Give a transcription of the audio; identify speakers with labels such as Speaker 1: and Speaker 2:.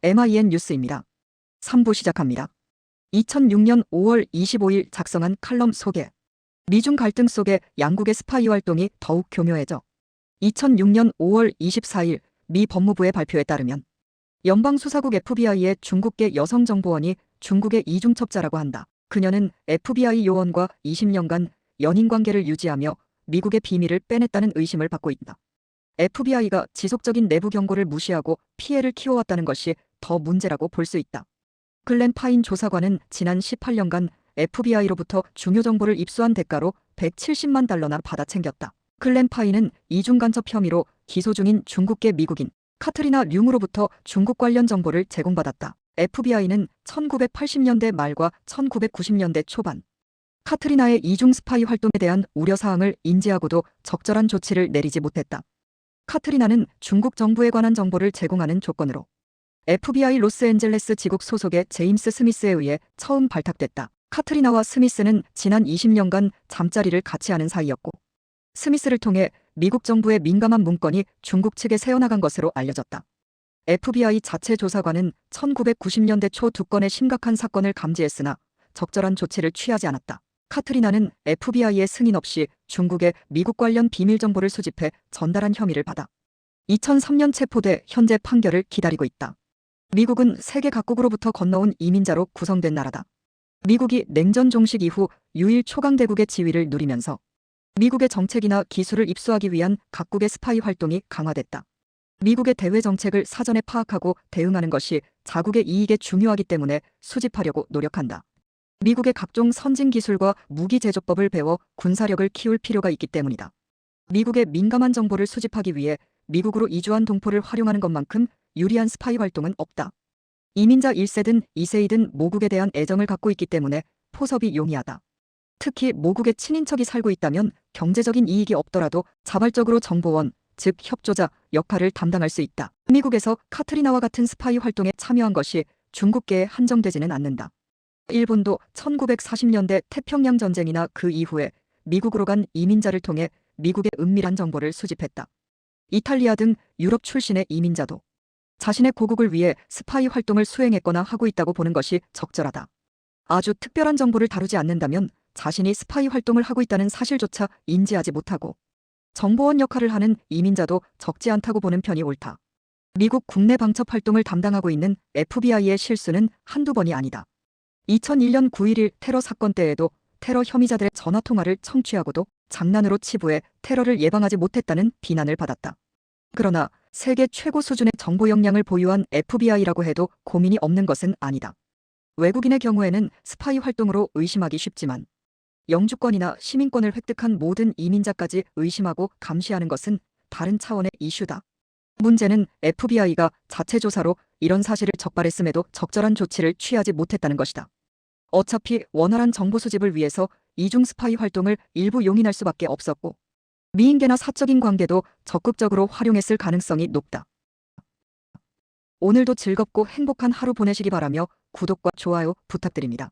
Speaker 1: MIN 뉴스입니다. 3부 시작합니다. 2006년 5월 25일 작성한 칼럼 소개. 미중 갈등 속에 양국의 스파이 활동이 더욱 교묘해져 2006년 5월 24일 미 법무부의 발표에 따르면 연방수사국 FBI의 중국계 여성정보원이 중국의 이중첩자라고 한다. 그녀는 FBI 요원과 20년간 연인관계를 유지하며 미국의 비밀을 빼냈다는 의심을 받고 있다. FBI가 지속적인 내부 경고를 무시하고 피해를 키워왔다는 것이 더 문제라고 볼 수 있다. 글렌 파인 조사관은 지난 18년간 FBI로부터 중요 정보를 입수한 대가로 170만 달러나 받아 챙겼다. 글렌 파인은 이중간첩 혐의로 기소 중인 중국계 미국인 카트리나 류무로부터 중국 관련 정보를 제공받았다. FBI는 1980년대 말과 1990년대 초반 카트리나의 이중 스파이 활동에 대한 우려사항을 인지하고도 적절한 조치를 내리지 못했다. 카트리나는 중국 정부에 관한 정보를 제공하는 조건으로 FBI 로스앤젤레스 지국 소속의 제임스 스미스에 의해 처음 발탁됐다. 카트리나와 스미스는 지난 20년간 잠자리를 같이 하는 사이였고 스미스를 통해 미국 정부의 민감한 문건이 중국 측에 새어나간 것으로 알려졌다. FBI 자체 조사관은 1990년대 초 2건의 심각한 사건을 감지했으나 적절한 조치를 취하지 않았다. 카트리나는 FBI의 승인 없이 중국에 미국 관련 비밀 정보를 수집해 전달한 혐의를 받아 2003년 체포돼 현재 판결을 기다리고 있다. 미국은 세계 각국으로부터 건너온 이민자로 구성된 나라다. 미국이 냉전 종식 이후 유일 초강대국의 지위를 누리면서 미국의 정책이나 기술을 입수하기 위한 각국의 스파이 활동이 강화됐다. 미국의 대외 정책을 사전에 파악하고 대응하는 것이 자국의 이익에 중요하기 때문에 수집하려고 노력한다. 미국의 각종 선진 기술과 무기 제조법을 배워 군사력을 키울 필요가 있기 때문이다. 미국의 민감한 정보를 수집하기 위해 미국으로 이주한 동포를 활용하는 것만큼 유리한 스파이 활동은 없다. 이민자 1세든 2세이든 모국에 대한 애정을 갖고 있기 때문에 포섭이 용이하다. 특히 모국의 친인척이 살고 있다면 경제적인 이익이 없더라도 자발적으로 정보원, 즉 협조자 역할을 담당할 수 있다. 미국에서 카트리나와 같은 스파이 활동에 참여한 것이 중국계에 한정되지는 않는다. 일본도 1940년대 태평양 전쟁이나 그 이후에 미국으로 간 이민자를 통해 미국의 은밀한 정보를 수집했다. 이탈리아 등 유럽 출신의 이민자도 자신의 고국을 위해 스파이 활동을 수행했거나 하고 있다고 보는 것이 적절하다. 아주 특별한 정보를 다루지 않는다면 자신이 스파이 활동을 하고 있다는 사실조차 인지하지 못하고 정보원 역할을 하는 이민자도 적지 않다고 보는 편이 옳다. 미국 국내 방첩 활동을 담당하고 있는 FBI의 실수는 한두 번이 아니다. 2001년 9.11 테러 사건 때에도 테러 혐의자들의 전화통화를 청취하고도 장난으로 치부해 테러를 예방하지 못했다는 비난을 받았다. 그러나 세계 최고 수준의 정보 역량을 보유한 FBI라고 해도 고민이 없는 것은 아니다. 외국인의 경우에는 스파이 활동으로 의심하기 쉽지만 영주권이나 시민권을 획득한 모든 이민자까지 의심하고 감시하는 것은 다른 차원의 이슈다. 문제는 FBI가 자체 조사로 이런 사실을 적발했음에도 적절한 조치를 취하지 못했다는 것이다. 어차피 원활한 정보 수집을 위해서 이중 스파이 활동을 일부 용인할 수밖에 없었고 미인계나 사적인 관계도 적극적으로 활용했을 가능성이 높다. 오늘도 즐겁고 행복한 하루 보내시기 바라며 구독과 좋아요 부탁드립니다.